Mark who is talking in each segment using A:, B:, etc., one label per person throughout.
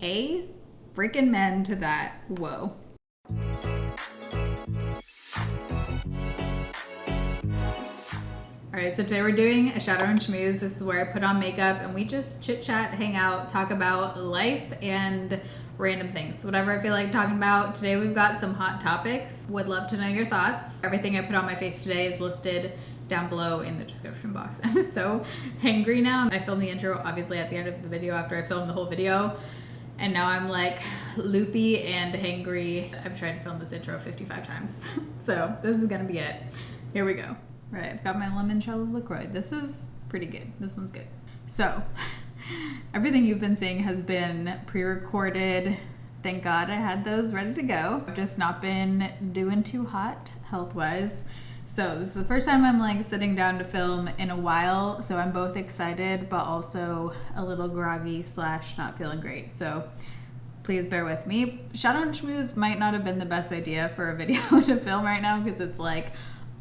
A: A freaking men to that. Whoa. Alright, so today we're doing a shadow and schmooze. This is where I put on makeup and we just chit chat, hang out, talk about life and random things. Whatever I feel like talking about. Today we've got some hot topics. Would love to know your thoughts. Everything I put on my face today is listed down below in the description box. I'm so hangry now. I filmed the intro obviously at the end of the video after I filmed the whole video. And now I'm like loopy and hangry. I've tried to film this intro 55 times. So this is gonna be it. Here we go. Right, I've got my limoncello LaCroix. This is pretty good. This one's good. So, everything you've been seeing has been pre-recorded. Thank God I had those ready to go. I've just not been doing too hot health-wise. So this is the first time I'm like sitting down to film in a while. So I'm both excited, but also a little groggy / not feeling great. So please bear with me. Shadow and schmooze might not have been the best idea for a video to film right now because it's like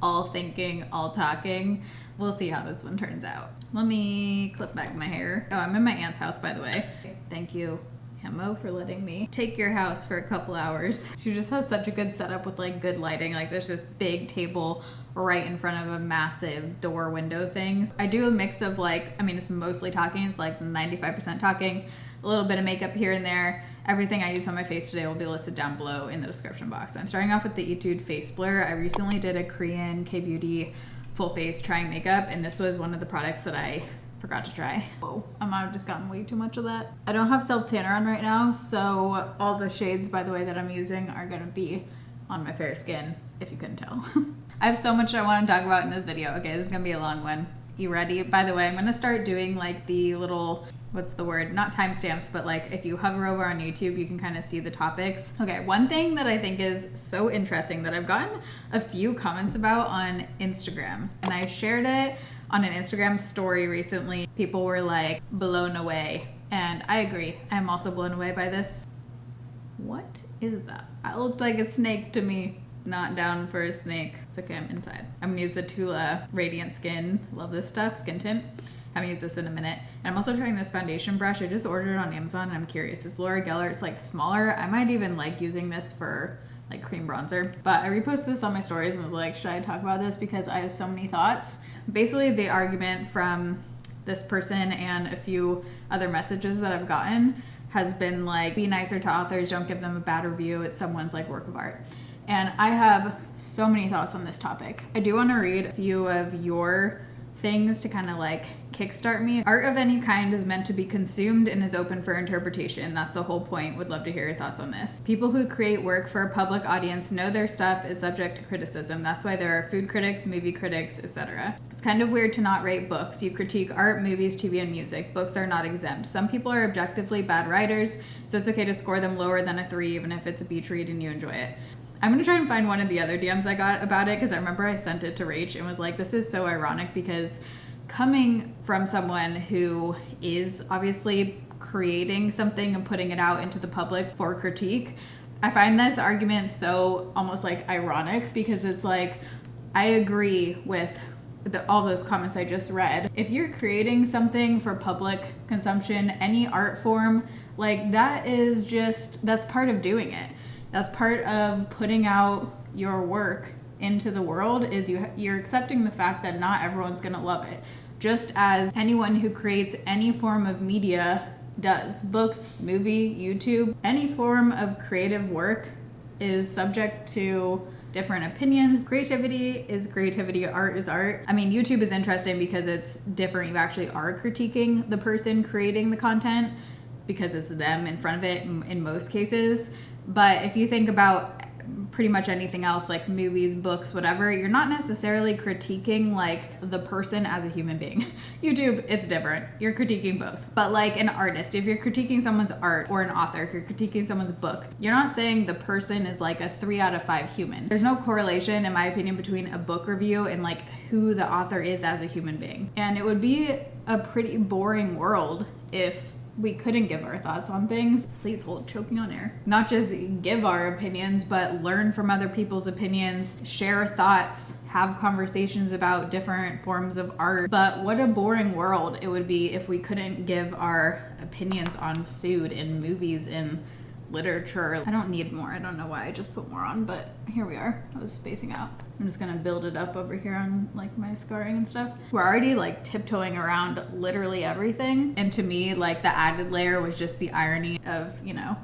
A: all thinking, all talking. We'll see how this one turns out. Let me clip back my hair. Oh, I'm in my aunt's house, by the way. Thank you, Ammo, for letting me take your house for a couple hours. She just has such a good setup with like good lighting. Like there's this big table right in front of a massive door window thing. I do a mix of like, I mean, it's mostly talking. It's like 95% talking, a little bit of makeup here and there. Everything I use on my face today will be listed down below in the description box. But I'm starting off with the Etude Face Blur. I recently did a Korean K-Beauty full face trying makeup, and this was one of the products that I forgot to try. Whoa, I might have just gotten way too much of that. I don't have self-tanner on right now, so all the shades, by the way, that I'm using are gonna be on my fair skin, if you couldn't tell. I have so much I want to talk about in this video. Okay, this is gonna be a long one. You ready? By the way, I'm gonna start doing like the little, what's the word? Not timestamps, but like if you hover over on YouTube, you can kind of see the topics. Okay, one thing that I think is so interesting that I've gotten a few comments about on Instagram, and I shared it on an Instagram story recently. People were like blown away, and I agree. I'm also blown away by this. What is that? It looked like a snake to me. Not down for a snake. It's okay, I'm inside. I'm gonna use the Tula Radiant Skin. Love this stuff, skin tint. Haven't used this in a minute. And I'm also trying this foundation brush. I just ordered it on Amazon and I'm curious. It's Laura Geller. It's like smaller. I might even like using this for like cream bronzer. But I reposted this on my stories and was like, should I talk about this? Because I have so many thoughts. Basically, the argument from this person and a few other messages that I've gotten has been like, be nicer to authors. Don't give them a bad review. It's someone's like work of art. And I have so many thoughts on this topic. I do want to read a few of your things to kind of like kickstart me. Art of any kind is meant to be consumed and is open for interpretation. That's the whole point. Would love to hear your thoughts on this. People who create work for a public audience know their stuff is subject to criticism. That's why there are food critics, movie critics, etc. It's kind of weird to not rate books. You critique art, movies, TV, and music. Books are not exempt. Some people are objectively bad writers, so it's okay to score them lower than a 3 even if it's a beach read and you enjoy it. I'm gonna try and find one of the other DMs I got about it because I remember I sent it to Rach and was like, this is so ironic because coming from someone who is obviously creating something and putting it out into the public for critique, I find this argument so almost like ironic because it's like, I agree with all those comments I just read. If you're creating something for public consumption, any art form, like that is just, that's part of doing it. That's part of putting out your work into the world is you're accepting the fact that not everyone's gonna love it. Just as anyone who creates any form of media does. Books, movie, YouTube, any form of creative work is subject to different opinions. Creativity is creativity, art is art. I mean, YouTube is interesting because it's different. You actually are critiquing the person creating the content because it's them in front of it in most cases. But if you think about pretty much anything else, like movies, books, whatever, you're not necessarily critiquing like the person as a human being. YouTube, it's different. You're critiquing both. But like an artist, if you're critiquing someone's art, or an author, if you're critiquing someone's book, you're not saying the person is like a 3 out of 5 human. There's no correlation, in my opinion, between a book review and like who the author is as a human being. And it would be a pretty boring world if we couldn't give our thoughts on things. Please hold, choking on air. Not just give our opinions, but learn from other people's opinions, share thoughts, have conversations about different forms of art. But what a boring world it would be if we couldn't give our opinions on food and movies and literature. I don't need more. I don't know why I just put more on, but here we are. I was spacing out. I'm just gonna build it up over here on like my scarring and stuff. We're already like tiptoeing around literally everything. And to me, like the added layer was just the irony of, you know,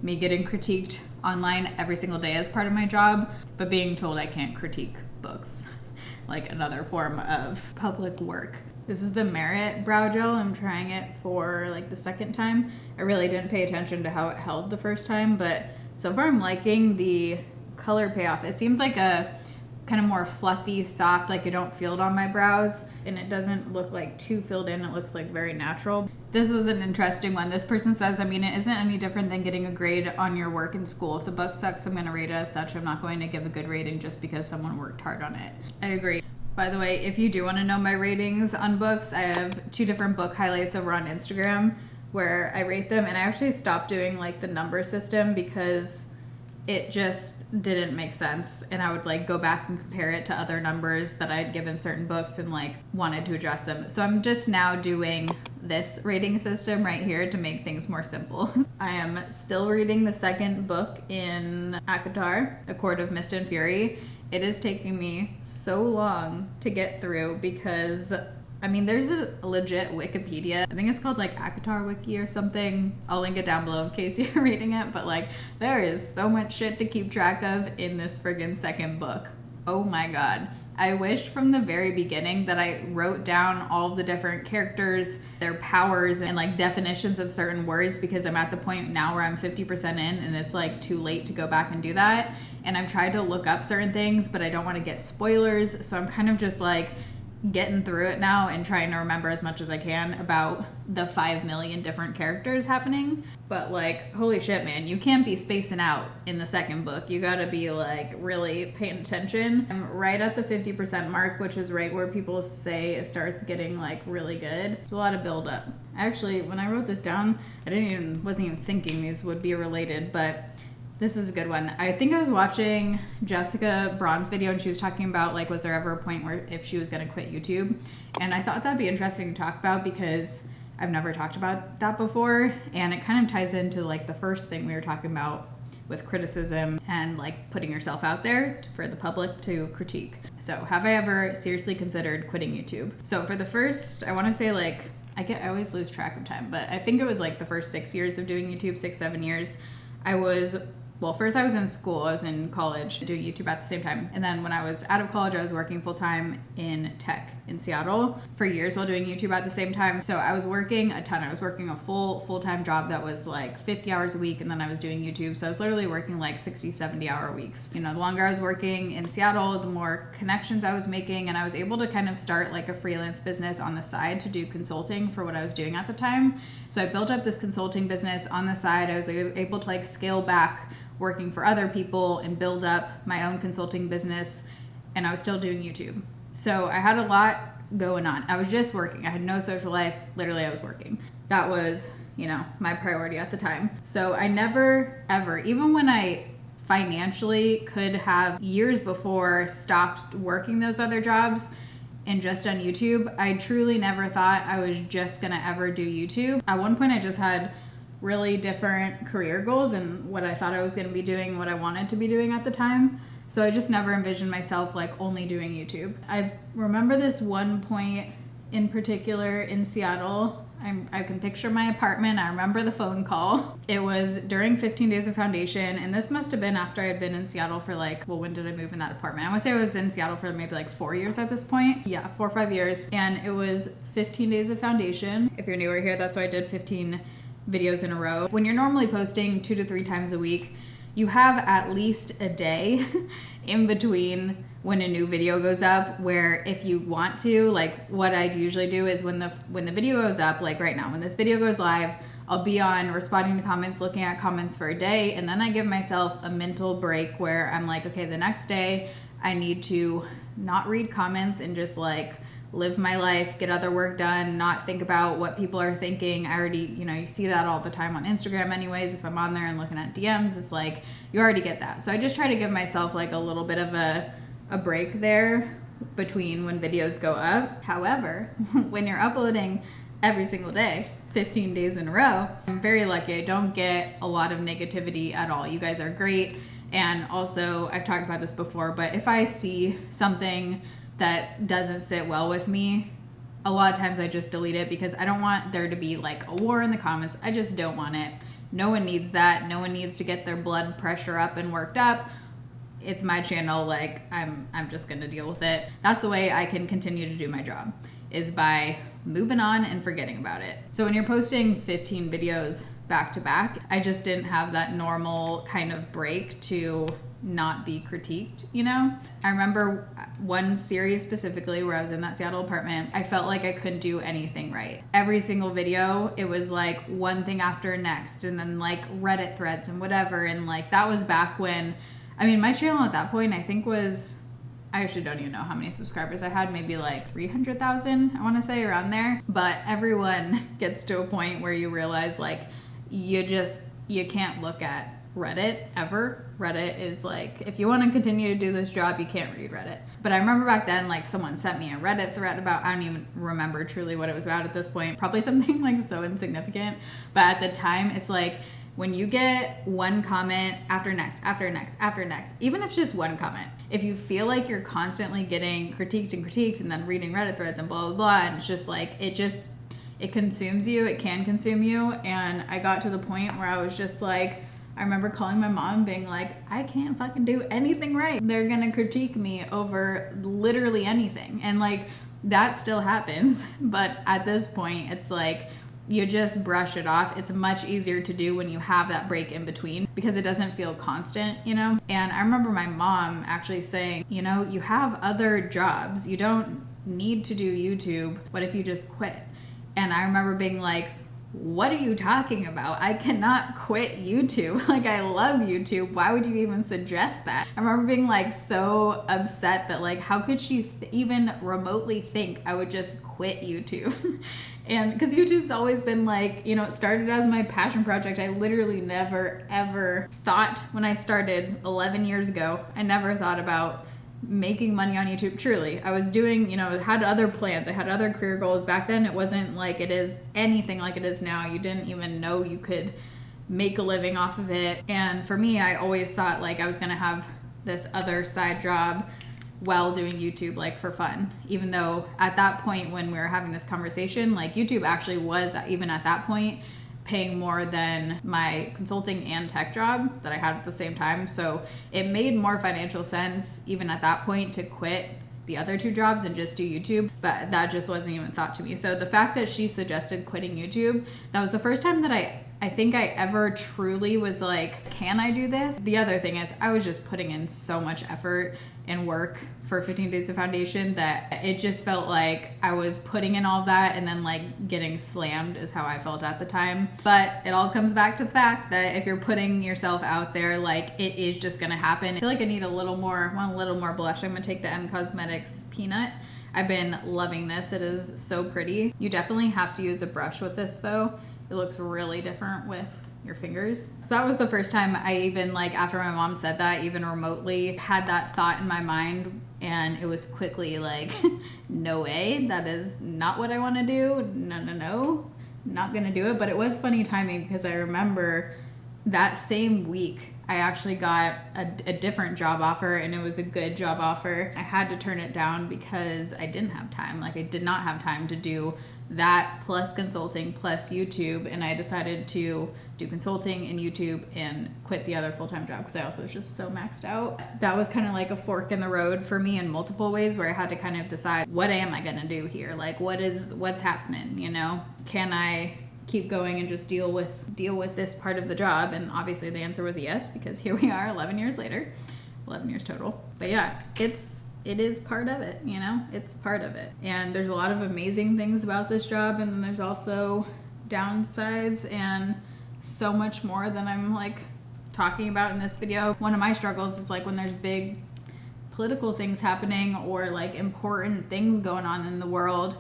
A: me getting critiqued online every single day as part of my job, but being told I can't critique books, like another form of public work. This is the Merit Brow Gel. I'm trying it for like the second time. I really didn't pay attention to how it held the first time, but so far I'm liking the color payoff. It seems like a kind of more fluffy, soft, like I don't feel it on my brows, and it doesn't look like too filled in. It looks like very natural. This is an interesting one. This person says, I mean, it isn't any different than getting a grade on your work in school. If the book sucks, I'm going to rate it as such. I'm not going to give a good rating just because someone worked hard on it. I agree. By the way, if you do want to know my ratings on books, I have 2 different book highlights over on Instagram where I rate them, and I actually stopped doing like the number system because it just didn't make sense, and I would like go back and compare it to other numbers that I'd given certain books and like wanted to adjust them. So I'm just now doing this rating system right here to make things more simple. I am still reading the second book in ACOTAR, A Court of Mist and Fury. It is taking me so long to get through because, I mean, there's a legit Wikipedia. I think it's called like ACOTAR Wiki or something. I'll link it down below in case you're reading it, but like there is so much shit to keep track of in this friggin' second book. Oh my God. I wished from the very beginning that I wrote down all of the different characters, their powers, and like definitions of certain words, because I'm at the point now where I'm 50% in and it's like too late to go back and do that. And I've tried to look up certain things, but I don't want to get spoilers. So I'm kind of just like getting through it now and trying to remember as much as I can about the 5 million different characters happening. But like, holy shit, man, you can't be spacing out in the second book. You gotta be like really paying attention. I'm right at the 50% mark, which is right where people say it starts getting like really good. There's a lot of build up. Actually, when I wrote this down, wasn't even thinking these would be related, but this is a good one. I think I was watching Jessica Braun's video and she was talking about like, was there ever a point where if she was going to quit YouTube? And I thought that'd be interesting to talk about because I've never talked about that before. And it kind of ties into like the first thing we were talking about with criticism and like putting yourself out there for the public to critique. So have I ever seriously considered quitting YouTube? So for the first, I want to say like, I always lose track of time, but I think it was like the first 6 years of doing YouTube, 6-7 years. First I was in school, I was in college doing YouTube at the same time. And then when I was out of college, I was working full time in tech in Seattle for years while doing YouTube at the same time. So I was working a ton. I was working a full-time job that was like 50 hours a week. And then I was doing YouTube. So I was literally working like 60, 70 hour weeks. You know, the longer I was working in Seattle, the more connections I was making. And I was able to kind of start like a freelance business on the side to do consulting for what I was doing at the time. So I built up this consulting business on the side. I was able to like scale back working for other people and build up my own consulting business, and I was still doing YouTube. So I had a lot going on. I was just working. I had no social life. Literally, I was working. That was, you know, my priority at the time. So I never, ever, even when I financially could have years before stopped working those other jobs and just done YouTube, I truly never thought I was just gonna ever do YouTube. At one point, I just had really different career goals and what I thought I was going to be doing, what I wanted to be doing at the time. So I just never envisioned myself like only doing YouTube. I remember this one point in particular in Seattle. I can picture my apartment. I remember the phone call. It was during 15 days of foundation, and this must have been after I had been in Seattle for like, when did I move in that apartment? I want to say I was in Seattle for maybe like 4 years at this point. Yeah, 4 or 5 years. And it was 15 days of foundation. If you're newer here, that's why I did 15 videos in a row. When you're normally posting 2 to 3 times a week, you have at least a day in between when a new video goes up, where if you want to, like what I'd usually do is when the video goes up, like right now, when this video goes live, I'll be on responding to comments, looking at comments for a day, and then I give myself a mental break where I'm like, okay, the next day I need to not read comments and just like live my life, get other work done, not think about what people are thinking. I already, you see that all the time on Instagram anyways. If I'm on there and looking at DMs, it's like, you already get that. So I just try to give myself like a little bit of a break there between when videos go up. However, when you're uploading every single day, 15 days in a row, I'm very lucky. I don't get a lot of negativity at all. You guys are great. And also, I've talked about this before, but if I see something that doesn't sit well with me, a lot of times I just delete it because I don't want there to be like a war in the comments. I just don't want it. No one needs that. No one needs to get their blood pressure up and worked up. It's my channel, like I'm just gonna deal with it. That's the way I can continue to do my job, is by moving on and forgetting about it. So when you're posting 15 videos back to back, I just didn't have that normal kind of break to not be critiqued, I remember one series specifically where I was in that Seattle apartment. I felt like I couldn't do anything right. Every single video, it was like one thing after next, and then like Reddit threads and whatever. And like that was back when, my channel at that point I think was, I actually don't even know how many subscribers I had, maybe like 300,000, I want to say, around there. But everyone gets to a point where you realize like you can't look at Reddit ever. Reddit is like, if you want to continue to do this job, you can't read Reddit. But I remember back then, like someone sent me a Reddit thread about, I don't even remember truly what it was about at this point, probably something like so insignificant. But at the time, it's like, when you get one comment after next, after next, after next, even if it's just one comment, if you feel like you're constantly getting critiqued and then reading Reddit threads and blah, blah, blah, and it's just like, it consumes you, it can consume you. And I got to the point where I was just like, I remember calling my mom being like, I can't fucking do anything right. They're gonna critique me over literally anything. And like, that still happens. But at this point, it's like, you just brush it off. It's much easier to do when you have that break in between because it doesn't feel constant, And I remember my mom actually saying, you have other jobs. You don't need to do YouTube. What if you just quit? And I remember being like, what are you talking about? I cannot quit YouTube. Like, I love YouTube. Why would you even suggest that? I remember being like so upset that like, how could she even remotely think I would just quit YouTube? And because YouTube's always been like, it started as my passion project. I literally never ever thought, when I started 11 years ago, I never thought about making money on YouTube. Truly, I was doing, had other plans. I had other career goals. Back then, it wasn't like it is anything like it is now. You didn't even know you could make a living off of it. And for me, I always thought like I was gonna have this other side job while doing YouTube, like for fun. Even though at that point when we were having this conversation, like YouTube actually was, even at that point, paying more than my consulting and tech job that I had at the same time. So it made more financial sense even at that point to quit the other two jobs and just do YouTube, but that just wasn't even thought to me. So the fact that she suggested quitting YouTube, that was the first time that I think I ever truly was like, can I do this? The other thing is I was just putting in so much effort and work for 15 Days of Foundation that it just felt like I was putting in all that and then like getting slammed is how I felt at the time. But it all comes back to the fact that if you're putting yourself out there, like it is just gonna happen. I feel like I need a little more blush. I'm gonna take the M Cosmetics Peanut. I've been loving this. It is so pretty. You definitely have to use a brush with this though. It looks really different with your fingers. So that was the first time I even, like, after my mom said that, even remotely had that thought in my mind, and it was quickly like, no way, that is not what I want to do. No, not gonna do it. But it was funny timing because I remember that same week I actually got a different job offer, and it was a good job offer. I had to turn it down because I didn't have time. Like, I did not have time to do that plus consulting plus YouTube, and I decided to do consulting and YouTube and quit the other full-time job because I also was just so maxed out. That was kind of like a fork in the road for me in multiple ways, where I had to kind of decide, what am I gonna do here? Like, what's happening, Can I keep going and just deal with this part of the job? And obviously the answer was yes, because here we are 11 years later, 11 years total. But yeah, it is part of it, it's part of it. And there's a lot of amazing things about this job, and then there's also downsides and so much more than I'm like talking about in this video. One of my struggles is like when there's big political things happening or like important things going on in the world,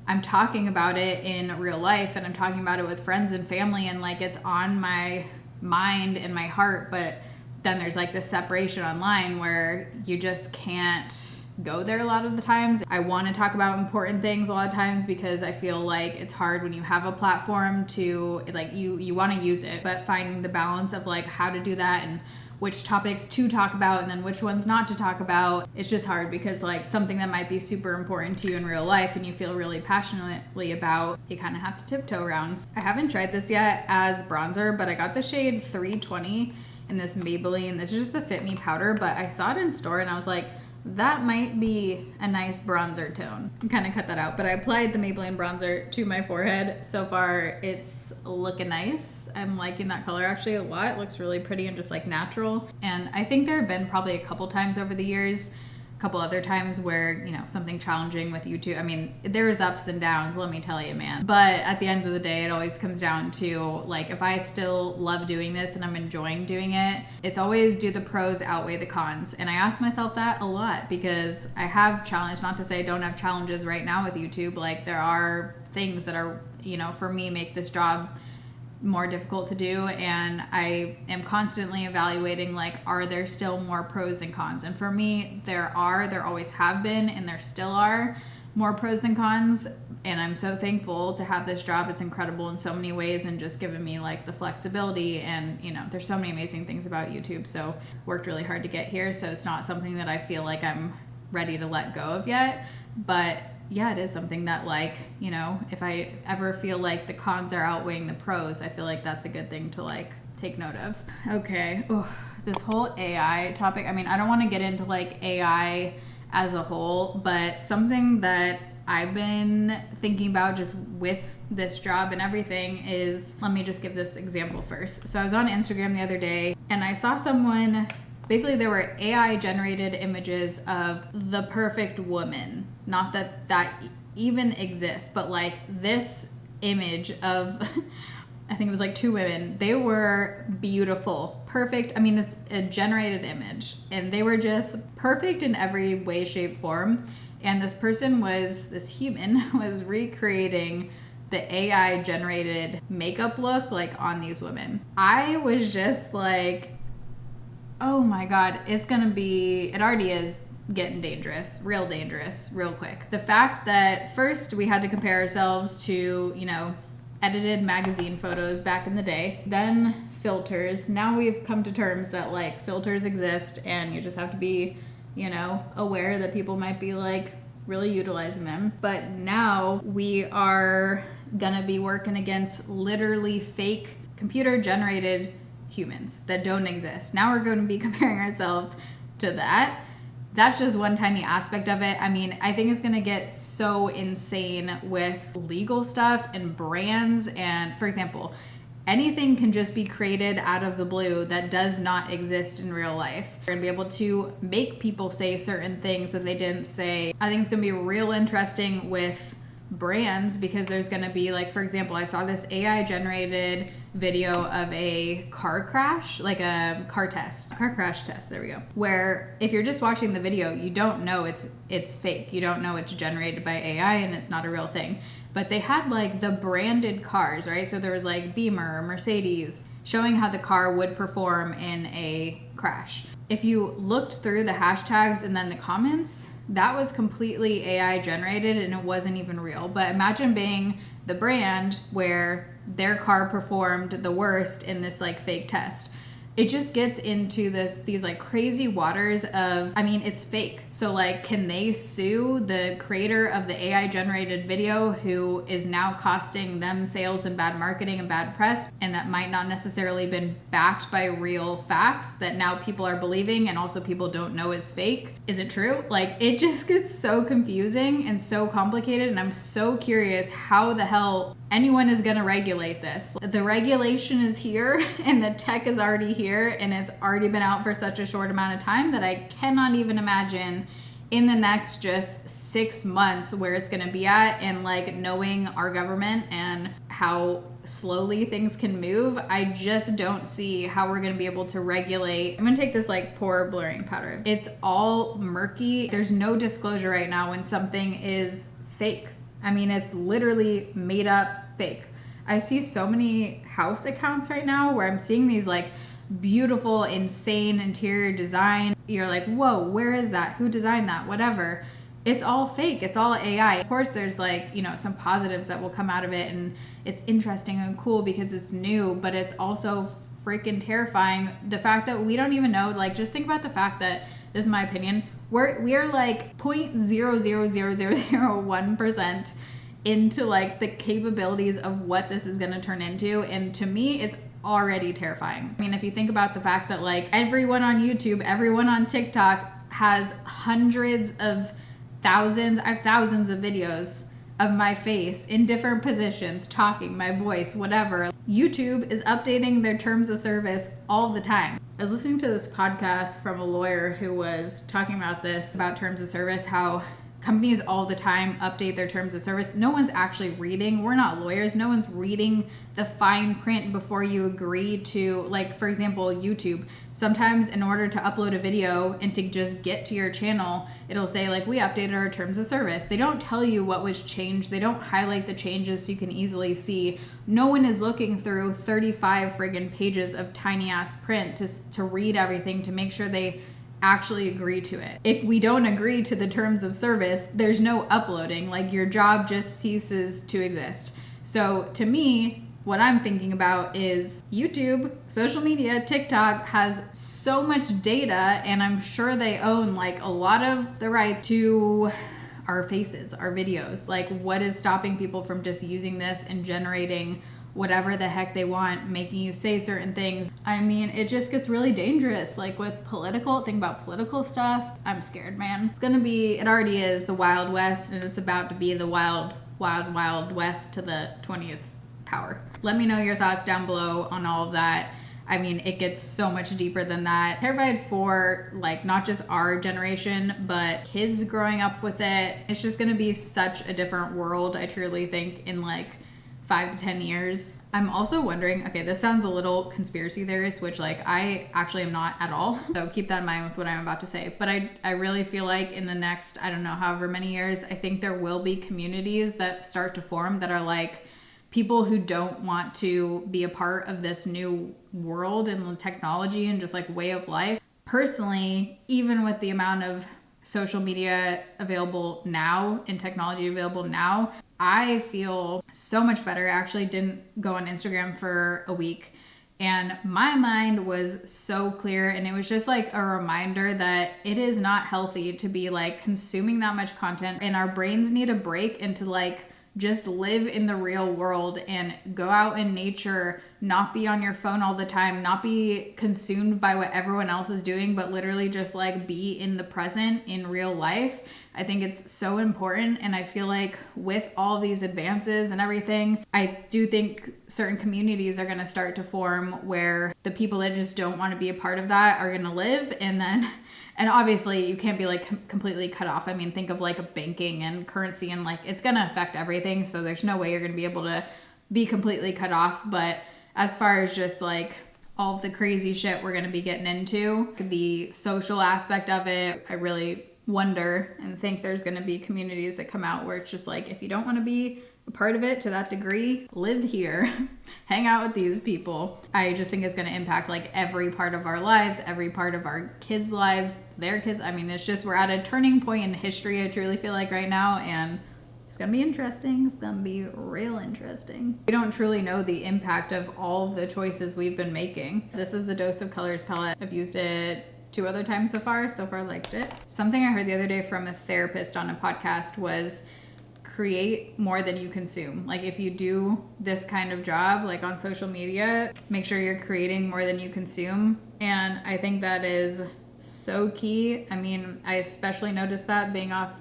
A: I'm talking about it in real life and I'm talking about it with friends and family, and like it's on my mind and my heart. But then there's like this separation online where you just can't go there a lot of the times. I want to talk about important things a lot of times because I feel like it's hard when you have a platform to like you want to use it, but finding the balance of like how to do that and which topics to talk about and then which ones not to talk about. It's just hard because like something that might be super important to you in real life and you feel really passionately about, you kind of have to tiptoe around. I haven't tried this yet as bronzer, but I got the shade 320 in this Maybelline. This is just the Fit Me powder, but I saw it in store and I was like, that might be a nice bronzer tone. I kind of cut that out, but I applied the Maybelline bronzer to my forehead. So far, it's looking nice. I'm liking that color actually a lot. It looks really pretty and just like natural. And I think there have been probably a couple times over the years, a couple other times where, you know, something challenging with YouTube. I mean, there's ups and downs, let me tell you, man. But at the end of the day, it always comes down to like, if I still love doing this and I'm enjoying doing it, it's always, do the pros outweigh the cons? And I ask myself that a lot because I have challenged, not to say I don't have challenges right now with YouTube. Like there are things that are, you know, for me make this job more difficult to do, and I am constantly evaluating like, are there still more pros and cons? And for me, there always have been, and there still are more pros than cons. And I'm so thankful to have this job. It's incredible in so many ways and just given me like the flexibility, and you know, there's so many amazing things about YouTube. So worked really hard to get here, so it's not something that I feel like I'm ready to let go of yet. But yeah, it is something that like, you know, if I ever feel like the cons are outweighing the pros, I feel like that's a good thing to like take note of. Okay, this whole AI topic, I mean, I don't want to get into like AI as a whole, but something that I've been thinking about just with this job and everything is, let me just give this example first. So I was on Instagram the other day and I saw someone, basically there were AI generated images of the perfect woman. Not that that even exists, but like this image of, I think it was like two women. They were beautiful, perfect. I mean, it's a generated image and they were just perfect in every way, shape, form. And this human was recreating the AI generated makeup look like on these women. I was just like, oh my God, it already is getting dangerous real quick. The fact that first we had to compare ourselves to, you know, edited magazine photos back in the day, then filters. Now we've come to terms that like filters exist and you just have to be, you know, aware that people might be like really utilizing them. But now we are gonna be working against literally fake computer generated humans that don't exist. Now we're going to be comparing ourselves to that. That's just one tiny aspect of it. I mean, I think it's going to get so insane with legal stuff and brands. And for example, anything can just be created out of the blue that does not exist in real life. We're going to be able to make people say certain things that they didn't say. I think it's going to be real interesting with brands because there's going to be like, for example, I saw this AI generated video of a car crash, like a car crash test, there we go, where if you're just watching the video, you don't know it's fake. You don't know it's generated by AI and it's not a real thing. But they had like the branded cars, right? So there was like Beamer, Mercedes, showing how the car would perform in a crash. If you looked through the hashtags and then the comments, that was completely AI generated and it wasn't even real. But imagine being the brand where their car performed the worst in this like fake test. It just gets into these like crazy waters of, I mean, it's fake. So like, can they sue the creator of the AI generated video who is now costing them sales and bad marketing and bad press, and that might not necessarily been backed by real facts that now people are believing and also people don't know is fake? Is it true? Like, it just gets so confusing and so complicated, and I'm so curious how the hell anyone is going to regulate this. The regulation is here and the tech is already here and it's already been out for such a short amount of time that I cannot even imagine in the next just 6 months where it's going to be at, and like knowing our government and how slowly things can move, I just don't see how we're going to be able to regulate. I'm going to take this like pore blurring powder. It's all murky. There's no disclosure right now when something is fake. I mean, it's literally made up fake. I see so many house accounts right now where I'm seeing these like beautiful, insane interior design. You're like, whoa, where is that? Who designed that? Whatever. It's all fake. It's all AI. Of course, there's like, you know, some positives that will come out of it, and it's interesting and cool because it's new, but it's also freaking terrifying. The fact that we don't even know, like, just think about the fact that, this is my opinion, we are like 0.00001% into like the capabilities of what this is going to turn into. And to me, it's already terrifying. I mean, if you think about the fact that like everyone on YouTube, everyone on TikTok has hundreds of thousands of videos of my face in different positions, talking, my voice, whatever. YouTube is updating their terms of service all the time. I was listening to this podcast from a lawyer who was talking about this, about terms of service, how companies all the time update their terms of service. No one's actually reading. We're not lawyers. No one's reading the fine print before you agree to, like, for example, YouTube. Sometimes in order to upload a video and to just get to your channel, it'll say like, we updated our terms of service. They don't tell you what was changed. They don't highlight the changes so you can easily see. No one is looking through 35 friggin' pages of tiny ass print to read everything to make sure they actually agree to it. If we don't agree to the terms of service, there's no uploading. Like, your job just ceases to exist. So to me, what I'm thinking about is YouTube, social media, TikTok has so much data, and I'm sure they own like a lot of the rights to our faces, our videos. Like, what is stopping people from just using this and generating whatever the heck they want, making you say certain things? I mean, it just gets really dangerous. Like with think about political stuff. I'm scared, man. It already is the Wild West, and it's about to be the wild west to the 20th power. Let me know your thoughts down below on all of that. I mean, it gets so much deeper than that. Terrified for like not just our generation, but kids growing up with it. It's just gonna be such a different world, I truly think, in like 5 to 10 years. I'm also wondering, okay, this sounds a little conspiracy theorist, which like I actually am not at all. So keep that in mind with what I'm about to say. But I really feel like in the next, I don't know, however many years, I think there will be communities that start to form that are like people who don't want to be a part of this new world and technology and just like way of life. Personally, even with the amount of social media available now and technology available now, I feel so much better. I actually didn't go on Instagram for a week, and my mind was so clear, and it was just like a reminder that it is not healthy to be like consuming that much content, and our brains need a break and to like just live in the real world and go out in nature, not be on your phone all the time, not be consumed by what everyone else is doing, but literally just like be in the present in real life. I think it's so important, and I feel like with all these advances and everything, I do think certain communities are going to start to form where the people that just don't want to be a part of that are going to live, and obviously you can't be like completely cut off. I mean, think of like banking and currency, and like it's going to affect everything, so there's no way you're going to be able to be completely cut off. But as far as just like all of the crazy shit we're going to be getting into, the social aspect of it, I really wonder and think there's going to be communities that come out where it's just like, if you don't want to be a part of it to that degree, live here, hang out with these people. I just think it's going to impact like every part of our lives, every part of our kids' lives, their kids. I mean, it's just, we're at a turning point in history, I truly feel like right now, and it's going to be interesting. It's going to be real interesting. We don't truly know the impact of all of the choices we've been making. This is the Dose of Colors palette. I've used it 2 other times so far liked it. Something I heard the other day from a therapist on a podcast was create more than you consume. Like, if you do this kind of job, like on social media, make sure you're creating more than you consume. And I think that is so key. I mean, I especially noticed that being off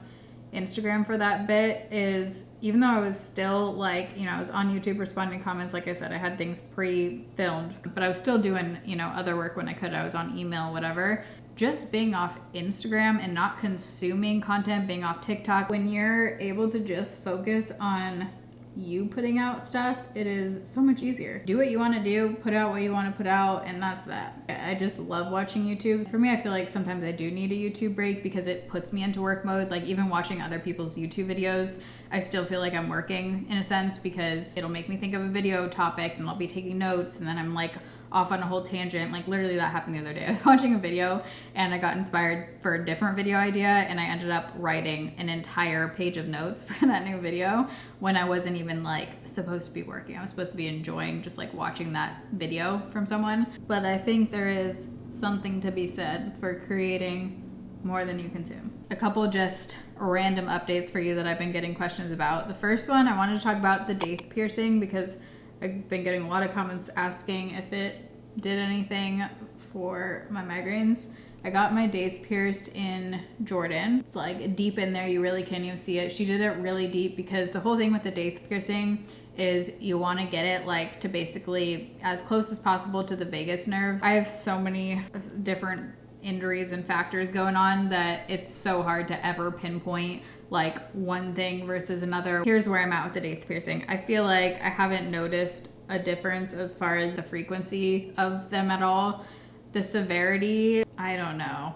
A: Instagram for that bit, is even though I was still like, you know, I was on YouTube responding to comments, like I said, I had things pre-filmed, but I was still doing, you know, other work when I could. I was on email, whatever. Just being off Instagram and not consuming content, being off TikTok, when you're able to just focus on you putting out stuff, it is so much easier. Do what you want to do, put out what you want to put out, and that's that. I just love watching YouTube. For me, I feel like sometimes I do need a YouTube break because it puts me into work mode. Like even watching other people's YouTube videos, I still feel like I'm working in a sense because it'll make me think of a video topic and I'll be taking notes and then I'm like off on a whole tangent. Like literally that happened the other day. I was watching a video and I got inspired for a different video idea and I ended up writing an entire page of notes for that new video when I wasn't even like supposed to be working. I was supposed to be enjoying just like watching that video from someone. But I think there is something to be said for creating more than you consume. A couple just random updates for you that I've been getting questions about. The first one, I wanted to talk about the daith piercing because I've been getting a lot of comments asking if it did anything for my migraines. I got my daith pierced in Jordan. It's like deep in there, you really can't even see it. She did it really deep because the whole thing with the daith piercing is you want to get it like to basically as close as possible to the vagus nerve. I have so many different injuries and factors going on that it's so hard to ever pinpoint like one thing versus another. Here's where I'm at with the daith piercing. I feel like I haven't noticed a difference as far as the frequency of them at all. The severity, I don't know.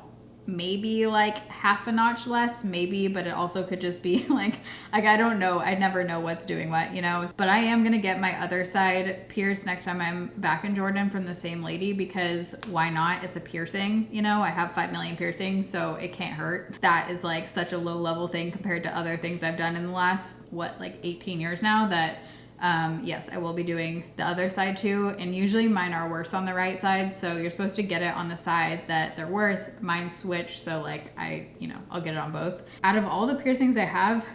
A: Maybe like half a notch less, maybe, but it also could just be like I don't know. I never know what's doing what, you know. But I am gonna get my other side pierced next time I'm back in Jordan from the same lady because why not? It's a piercing, you know. I have 5 million piercings, so it can't hurt. That is like such a low level thing compared to other things I've done in the last, like 18 years now that yes, I will be doing the other side too. And usually mine are worse on the right side. So you're supposed to get it on the side that they're worse. Mine switch. So like I'll get it on both. Out of all the piercings I have,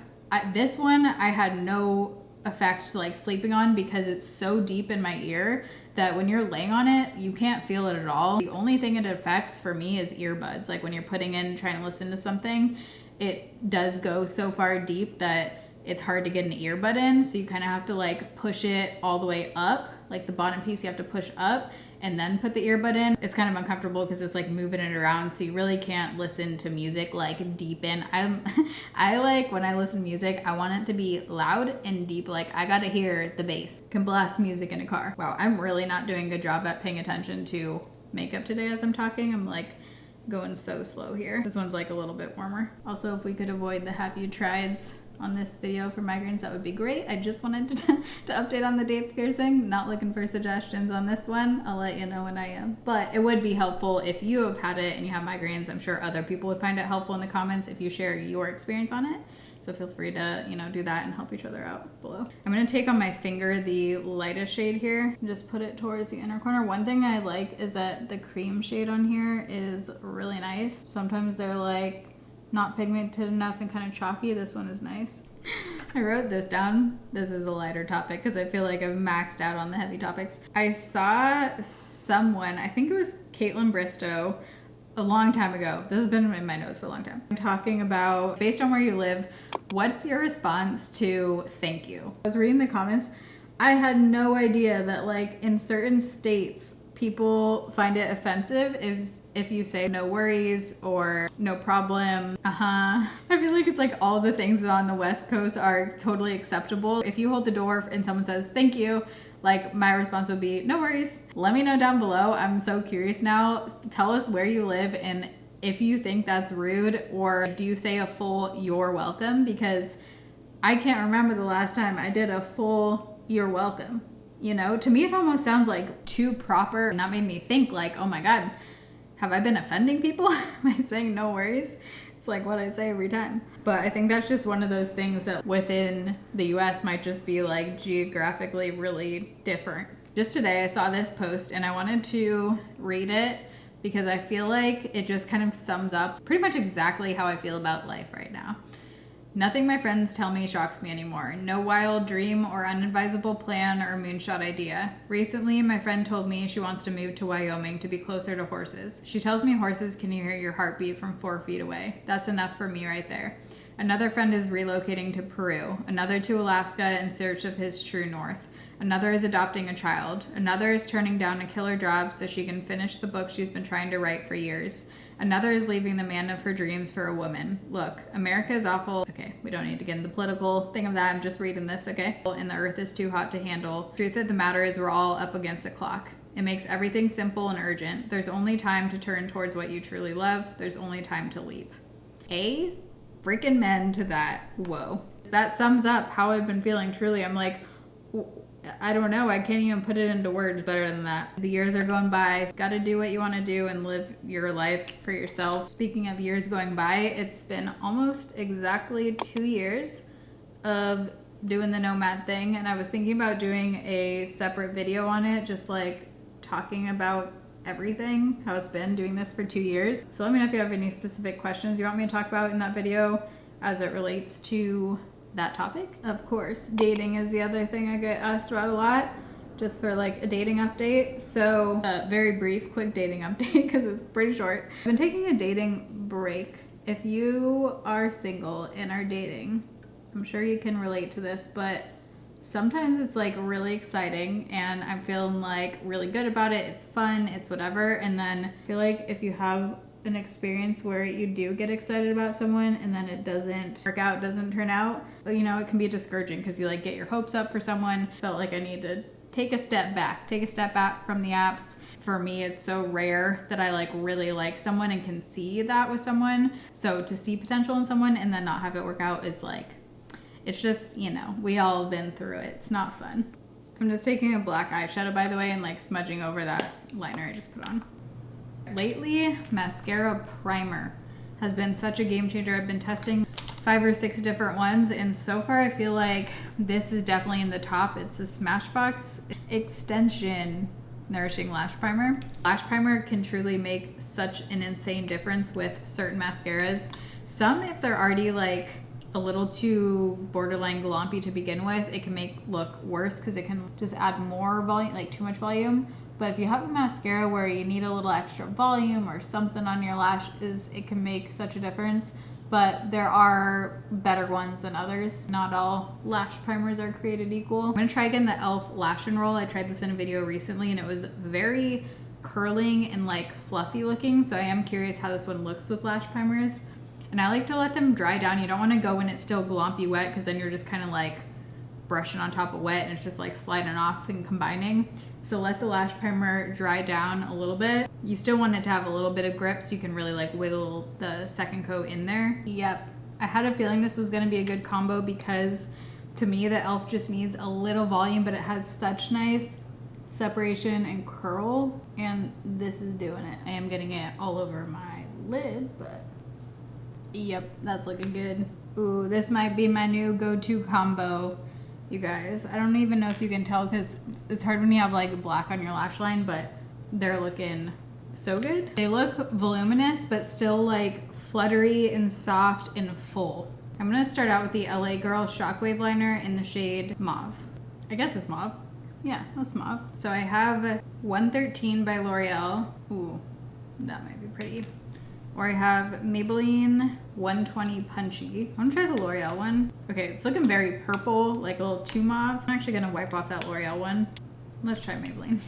A: this one I had no effect like sleeping on because it's so deep in my ear that when you're laying on it, you can't feel it at all. The only thing it affects for me is earbuds. Like when you're putting in, trying to listen to something, it does go so far deep that it's hard to get an earbud in, so you kind of have to like push it all the way up, like the bottom piece you have to push up and then put the earbud in. It's kind of uncomfortable because it's like moving it around, so you really can't listen to music like deep in. I like when I listen to music, I want it to be loud and deep. Like I gotta hear the bass. Can blast music in a car. Wow, I'm really not doing a good job at paying attention to makeup today as I'm talking. I'm like going so slow here. This one's like a little bit warmer. Also, if we could avoid the have you trieds on this video for migraines, that would be great. I just wanted to update on the daith piercing. Not looking for suggestions on this one. I'll let you know when I am. But it would be helpful if you have had it and you have migraines. I'm sure other people would find it helpful in the comments if you share your experience on it. So feel free to, do that and help each other out below. I'm gonna take on my finger the lightest shade here and just put it towards the inner corner. One thing I like is that the cream shade on here is really nice. Sometimes they're like not pigmented enough and kind of chalky. This one is nice. I wrote this down. This is a lighter topic because I feel like I've maxed out on the heavy topics. I saw someone, I think it was Caitlin Bristow, a long time ago. This has been in my notes for a long time. I'm talking about, based on where you live, what's your response to thank you? I was reading the comments. I had no idea that like in certain states, people find it offensive if you say no worries or no problem. I feel like it's like all the things that on the West Coast are totally acceptable. If you hold the door and someone says thank you, like my response would be no worries. Let me know down below. I'm so curious now. Tell us where you live and if you think that's rude, or do you say a full you're welcome? Because I can't remember the last time I did a full you're welcome. To me it almost sounds like too proper, and that made me think like, oh my God, have I been offending people by saying no worries? It's like what I say every time. But I think that's just one of those things that within the US might just be like geographically really different. Just today I saw this post and I wanted to read it because I feel like it just kind of sums up pretty much exactly how I feel about life right now. Nothing my friends tell me shocks me anymore. No wild dream or unadvisable plan or moonshot idea. Recently, my friend told me she wants to move to Wyoming to be closer to horses. She tells me horses can hear your heartbeat from 4 feet away. That's enough for me right there. Another friend is relocating to Peru. Another to Alaska in search of his true north. Another is adopting a child. Another is turning down a killer job so she can finish the book she's been trying to write for years. Another is leaving the man of her dreams for a woman. Look, America is awful. Okay, we don't need to get into the political thing of that. I'm just reading this, okay? And the earth is too hot to handle. Truth of the matter is we're all up against a clock. It makes everything simple and urgent. There's only time to turn towards what you truly love. There's only time to leap. Freaking men to that. Whoa. That sums up how I've been feeling, truly. I'm like, I don't know. I can't even put it into words better than that. The years are going by. Got to do what you want to do and live your life for yourself. Speaking of years going by, it's been almost exactly 2 years of doing the nomad thing. And I was thinking about doing a separate video on it, just like talking about everything, how it's been doing this for 2 years. So let me know if you have any specific questions you want me to talk about in that video as it relates to that topic. Of course, dating is the other thing I get asked about a lot, just for like a dating update. So very brief, quick dating update because it's pretty short. I've been taking a dating break. If you are single and are dating, I'm sure you can relate to this, but sometimes it's like really exciting and I'm feeling like really good about it. It's fun, it's whatever. And then I feel like if you have an experience where you do get excited about someone and then it doesn't work out, doesn't turn out, you know, it can be discouraging because you like get your hopes up for someone. Felt like I need to take a step back from the apps. For me, it's so rare that I like really like someone and can see that with someone. So to see potential in someone and then not have it work out is like, it's just, you know, we all been through it. It's not fun. I'm just taking a black eyeshadow, by the way, and like smudging over that liner I just put on. Lately, mascara primer has been such a game changer. I've been testing 5 or 6 different ones, and so far I feel like this is definitely in the top. It's the Smashbox Extension Nourishing Lash Primer. Lash primer can truly make such an insane difference with certain mascaras. Some, if they're already like a little too borderline glompy to begin with, it can make look worse because it can just add more volume, like too much volume. But if you have a mascara where you need a little extra volume or something on your lashes, it can make such a difference. But there are better ones than others. Not all lash primers are created equal. I'm gonna try again the e.l.f. Lash and Roll. I tried this in a video recently and it was very curling and like fluffy looking. So I am curious how this one looks with lash primers. And I like to let them dry down. You don't wanna go when it's still glompy wet because then you're just kind of like brushing on top of wet and it's just like sliding off and combining. So let the lash primer dry down a little bit. You still want it to have a little bit of grip so you can really like wiggle the second coat in there. Yep, I had a feeling this was gonna be a good combo because to me the e.l.f. just needs a little volume, but it has such nice separation and curl, and this is doing it. I am getting it all over my lid, but yep, that's looking good. Ooh, this might be my new go-to combo. You guys, I don't even know if you can tell because it's hard when you have like black on your lash line, but they're looking so good. They look voluminous, but still like fluttery and soft and full. I'm gonna start out with the LA Girl Shockwave Liner in the shade Mauve. I guess it's Mauve. Yeah, that's Mauve. So I have 113 by L'Oreal. Ooh, that might be pretty. Or I have Maybelline 120 Punchy. I'm gonna try the L'Oreal one. Okay, it's looking very purple, like a little too mauve. I'm actually gonna wipe off that L'Oreal one. Let's try Maybelline.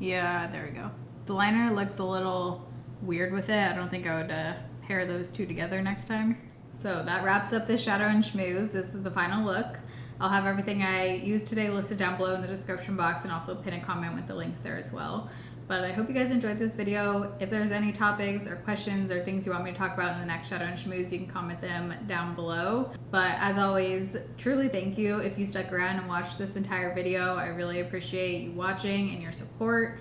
A: Yeah, there we go. The liner looks a little weird with it. I don't think I would pair those two together next time. So that wraps up this Shadow and Schmooze. This is the final look. I'll have everything I used today listed down below in the description box and also pin a comment with the links there as well. But I hope you guys enjoyed this video. If there's any topics or questions or things you want me to talk about in the next Shadow and Schmooze, you can comment them down below. But as always, truly thank you if you stuck around and watched this entire video. I really appreciate you watching and your support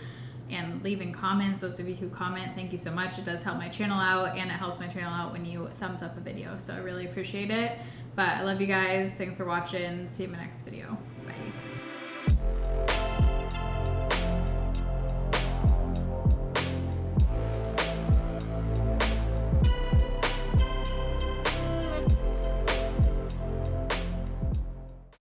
A: and leaving comments. Those of you who comment, thank you so much. It does help my channel out, and it helps my channel out when you thumbs up a video. So I really appreciate it. But I love you guys. Thanks for watching. See you in my next video. Bye.